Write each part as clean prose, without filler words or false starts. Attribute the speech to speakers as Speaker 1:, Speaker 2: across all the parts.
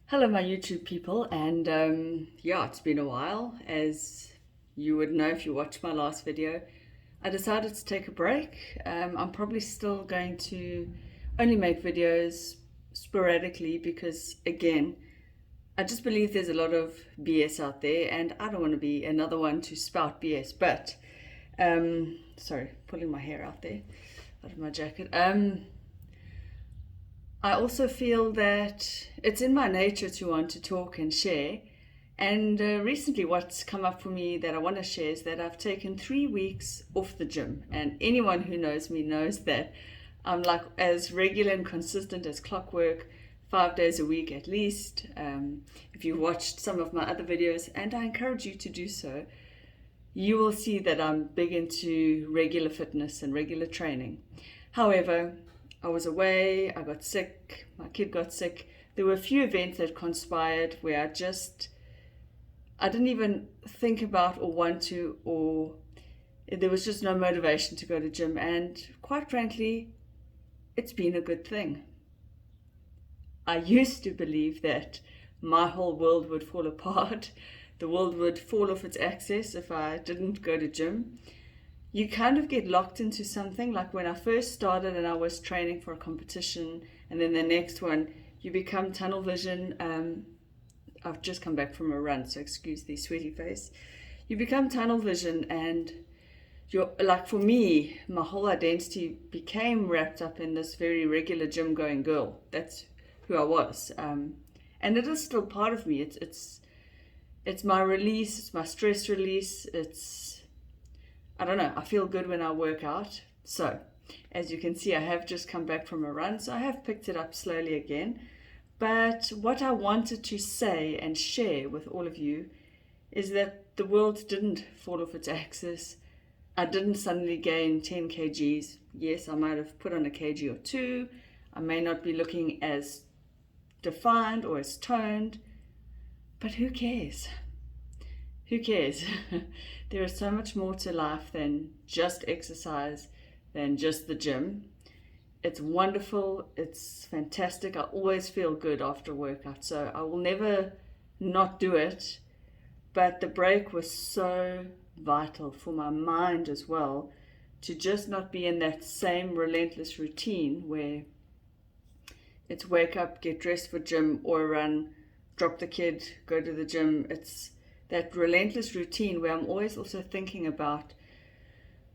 Speaker 1: Hello, my YouTube people, and yeah, it's been a while. As you would know if you watched my last video, I decided to take a break. I'm probably still going to only make videos sporadically because, again, I just believe there's a lot of BS out there, and I don't want to be another one to spout BS. But, sorry, pulling my hair out there, out of my jacket. I also feel that it's in my nature to want to talk and share. And recently, what's come up for me that I want to share is that I've taken 3 weeks off the gym. And anyone who knows me knows that I'm like as regular and consistent as clockwork, 5 days a week at least. If you watched some of my other videos, and I encourage you to do so, you will see that I'm big into regular fitness and regular training. However, I was away, I got sick, my kid got sick. There were a few events that conspired where I didn't even think about or want to, or there was just no motivation to go to gym. And quite frankly, it's been a good thing. I used to believe that my whole world would fall apart. The world would fall off its axis if I didn't go to gym. You kind of get locked into something. Like when I first started and I was training for a competition, and then the next one, you become tunnel vision. I've just come back from a run, so excuse the sweaty face. You become tunnel vision, and you're like, for me, my whole identity became wrapped up in this very regular gym going girl. That's who I was, and it is still part of me. It's my release. It's my stress release. I don't know, I feel good when I work out. So, as you can see, I have just come back from a run, so I have picked it up slowly again. But what I wanted to say and share with all of you is that the world didn't fall off its axis. I didn't suddenly gain 10 kgs. Yes, I might have put on a kg or two. I may not be looking as defined or as toned, but who cares? Who cares? There is so much more to life than just exercise, than just the gym. It's wonderful. It's fantastic. I always feel good after a workout, so I will never not do it. But the break was so vital for my mind as well, to just not be in that same relentless routine where it's wake up, get dressed for gym or run, drop the kid, go to the gym. It's that relentless routine where I'm always also thinking about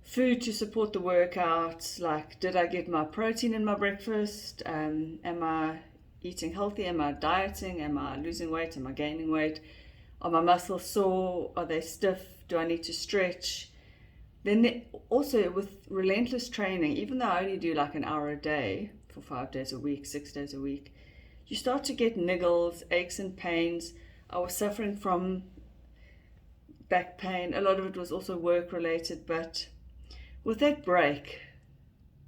Speaker 1: food to support the workouts. Like, did I get my protein in my breakfast? Am I eating healthy? Am I dieting? Am I losing weight? Am I gaining weight? Are my muscles sore? Are they stiff? Do I need to stretch? Then also with relentless training, even though I only do like an hour a day for 5 days a week, 6 days a week, you start to get niggles, aches and pains. I was suffering from back pain. A lot of it was also work related, but with that break,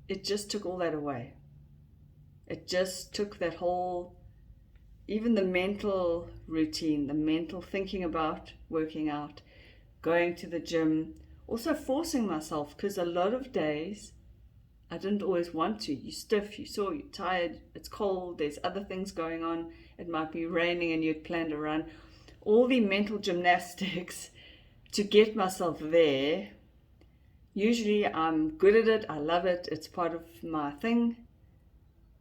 Speaker 1: it just took all that away. It just took that whole, even the mental routine, the mental thinking about working out, going to the gym, also forcing myself, because a lot of days I didn't always want to. You're stiff, you're sore, you're tired, it's cold, there's other things going on. It might be raining and you'd planned a run. All the mental gymnastics to get myself there. Usually I'm good at it, I love it, it's part of my thing,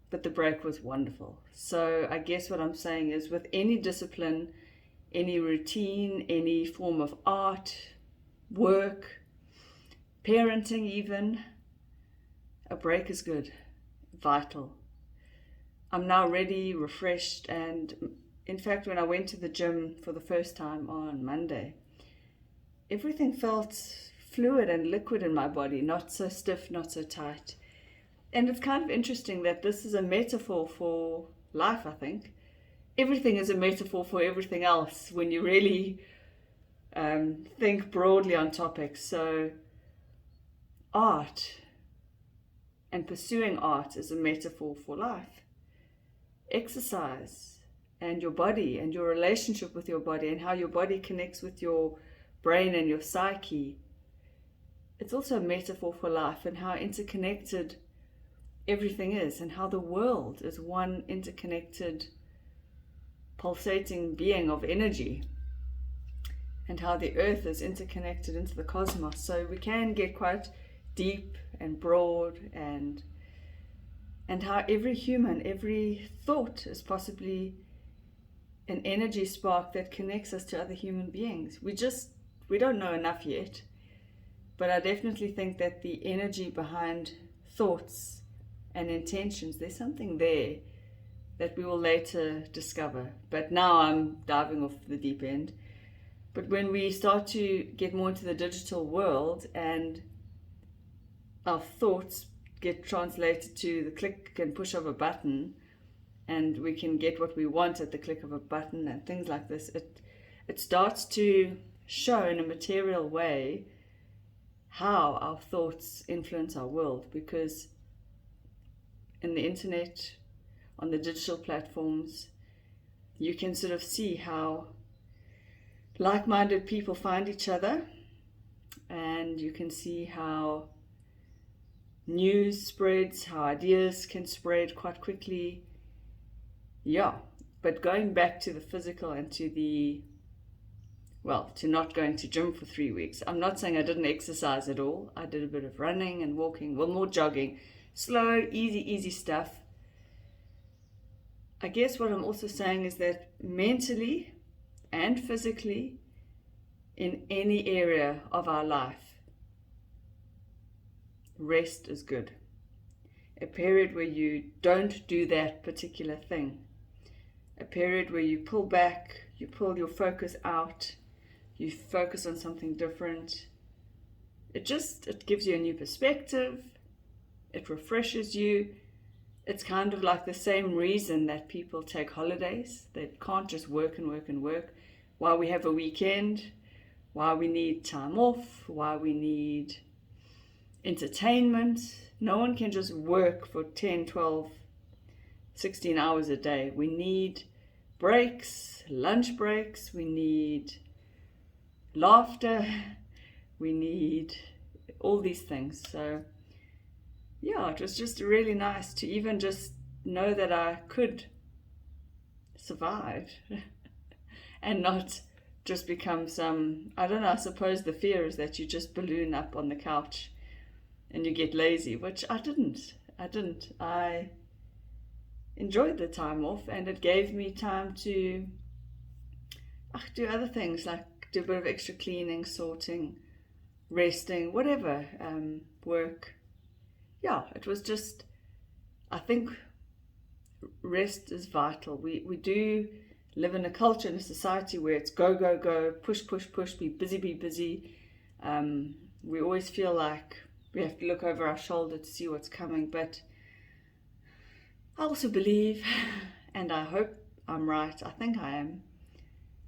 Speaker 1: but the break was wonderful. So I guess what I'm saying is, with any discipline, any routine, any form of art, work, parenting even, a break is good, vital. I'm now ready, refreshed, and in fact when I went to the gym for the first time on Monday, everything felt fluid and liquid in my body, not so stiff, not so tight. And it's kind of interesting that this is a metaphor for life, I think. Everything is a metaphor for everything else when you really think broadly on topics. So art and pursuing art is a metaphor for life. Exercise and your body and your relationship with your body and how your body connects with your brain and your psyche. It's also a metaphor for life and how interconnected everything is, and how the world is one interconnected pulsating being of energy, and how the earth is interconnected into the cosmos. So we can get quite deep and broad, and how every human, every thought is possibly an energy spark that connects us to other human beings. We don't know enough yet, but I definitely think that the energy behind thoughts and intentions, there's something there that we will later discover. But now I'm diving off the deep end. But when we start to get more into the digital world and our thoughts get translated to the click and push of a button, and we can get what we want at the click of a button and things like this, it starts to show in a material way how our thoughts influence our world. Because in the internet, on the digital platforms, you can sort of see how like-minded people find each other, and you can see how news spreads, how ideas can spread quite quickly. Yeah, but going back to the physical and to not going to gym for 3 weeks. I'm not saying I didn't exercise at all. I did a bit of running and walking, well, more jogging, slow, easy stuff. I guess what I'm also saying is that mentally and physically, in any area of our life, rest is good. A period where you don't do that particular thing. A period where you pull back, you pull your focus out, you focus on something different. It gives you a new perspective. It refreshes you. It's kind of like the same reason that people take holidays. They can't just work and work and work. Why we have a weekend, why we need time off, why we need entertainment. No one can just work for 10, 12, 16 hours a day. We need breaks, lunch breaks, we need laughter, we need all these things. So yeah, it was just really nice to even just know that I could survive and not just become some, I don't know, I suppose the fear is that you just balloon up on the couch and you get lazy, which I didn't. I enjoyed the time off, and it gave me time to do other things, like do a bit of extra cleaning, sorting, resting, whatever, work. Yeah, it was just, I think rest is vital. We do live in a culture, in a society where it's go, go, go, push, push, push, be busy, be busy. We always feel like we have to look over our shoulder to see what's coming. But I also believe, and I hope I'm right, I think I am,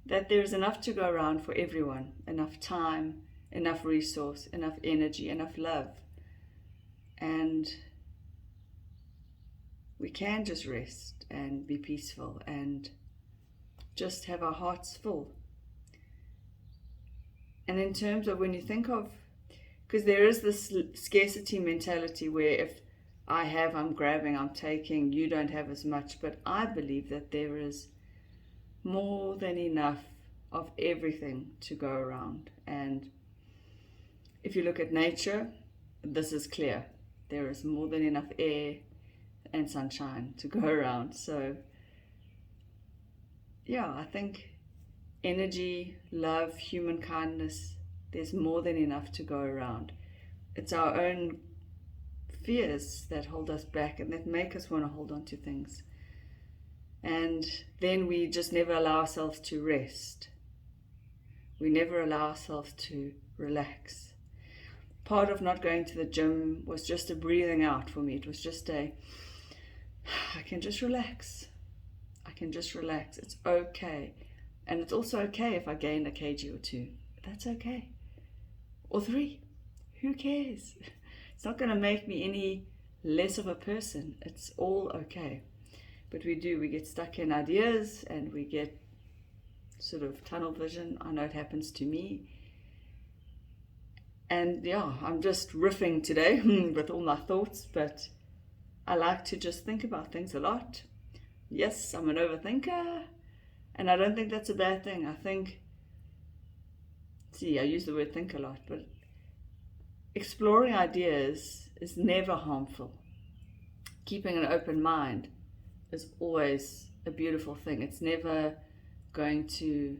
Speaker 1: that there's enough to go around for everyone. Enough time, enough resource, enough energy, enough love. And we can just rest and be peaceful and just have our hearts full. And in terms of when you think of, because there is this scarcity mentality where if I have, I'm grabbing, I'm taking, you don't have as much. But I believe that there is more than enough of everything to go around. And if you look at nature, this is clear. There is more than enough air and sunshine to go around. So yeah, I think energy, love, human kindness, there's more than enough to go around. It's our own fears that hold us back and that make us want to hold on to things. And then we just never allow ourselves to rest. We never allow ourselves to relax. Part of not going to the gym was just a breathing out for me. It was just I can just relax. I can just relax. It's okay. And it's also okay if I gain a kg or 2. That's okay. Or 3. Who cares? It's not going to make me any less of a person. It's all okay. But we get stuck in ideas and we get sort of tunnel vision. I know it happens to me. And yeah, I'm just riffing today with all my thoughts, but I like to just think about things a lot. Yes, I'm an overthinker. And I don't think that's a bad thing. I think, see, I use the word think a lot, but exploring ideas is never harmful. Keeping an open mind is always a beautiful thing. It's never going to,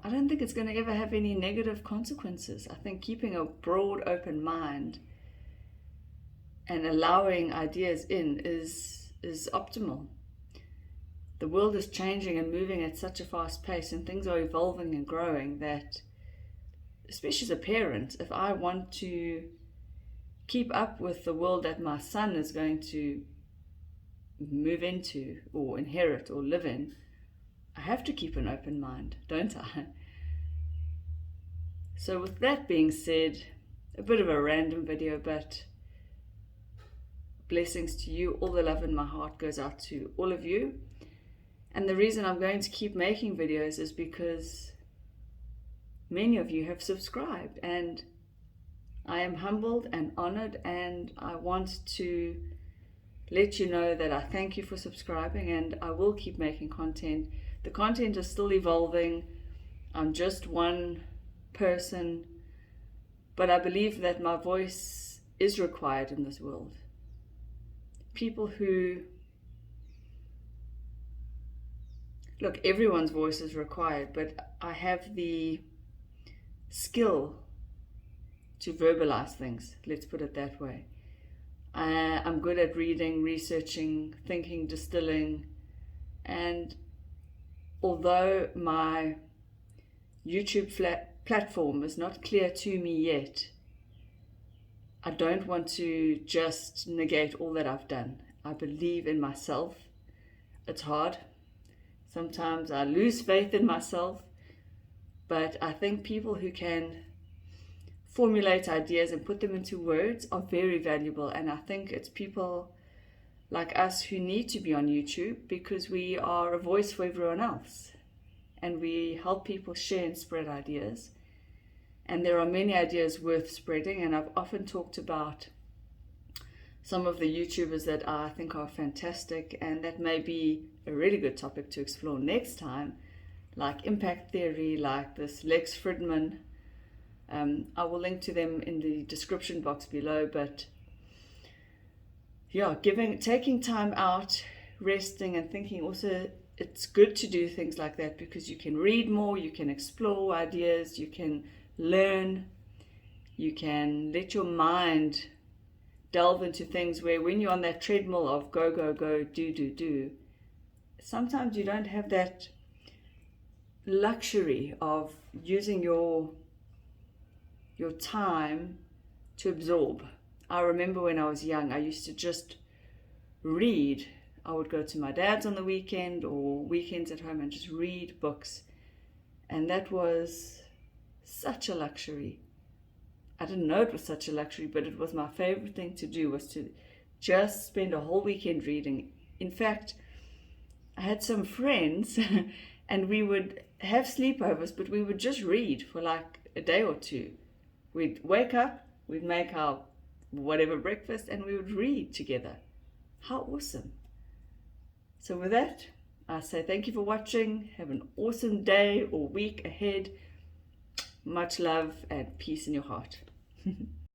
Speaker 1: I don't think it's going to ever have any negative consequences. I think keeping a broad open mind and allowing ideas in is optimal. The world is changing and moving at such a fast pace, and things are evolving and growing that, especially as a parent, if I want to keep up with the world that my son is going to move into or inherit or live in, I have to keep an open mind, don't I? So with that being said, a bit of a random video, but blessings to you. All the love in my heart goes out to all of you. And the reason I'm going to keep making videos is because many of you have subscribed, and I am humbled and honored, and I want to let you know that I thank you for subscribing, and I will keep making content. The content is still evolving. I'm just one person, but I believe that my voice is required in this world. People who, look, everyone's voice is required, but I have the skill to verbalize things, let's put it that way. I'm good at reading, researching, thinking, distilling, and although my YouTube platform is not clear to me yet, I don't want to just negate all that I've done. I believe in myself. It's hard. Sometimes I lose faith in myself, but I think people who can formulate ideas and put them into words are very valuable, and I think it's people like us who need to be on YouTube because we are a voice for everyone else, and we help people share and spread ideas. And there are many ideas worth spreading, and I've often talked about some of the YouTubers that I think are fantastic, and that may be a really good topic to explore next time, like impact theory, like this Lex Fridman. I will link to them in the description box below, but yeah, taking time out, resting and thinking, also it's good to do things like that because you can read more, you can explore ideas, you can learn, you can let your mind delve into things where when you're on that treadmill of go, go, go, do, sometimes you don't have that luxury of using your time to absorb. I remember when I was young, I used to just read. I would go to my dad's on the weekend or weekends at home and just read books. And that was such a luxury. I didn't know it was such a luxury, but it was my favorite thing to do, was to just spend a whole weekend reading. In fact, I had some friends and we would have sleepovers, but we would just read for like a day or two. We'd wake up, we'd make our whatever breakfast, and we would read together. How awesome. So with that, I say thank you for watching. Have an awesome day or week ahead. Much love and peace in your heart.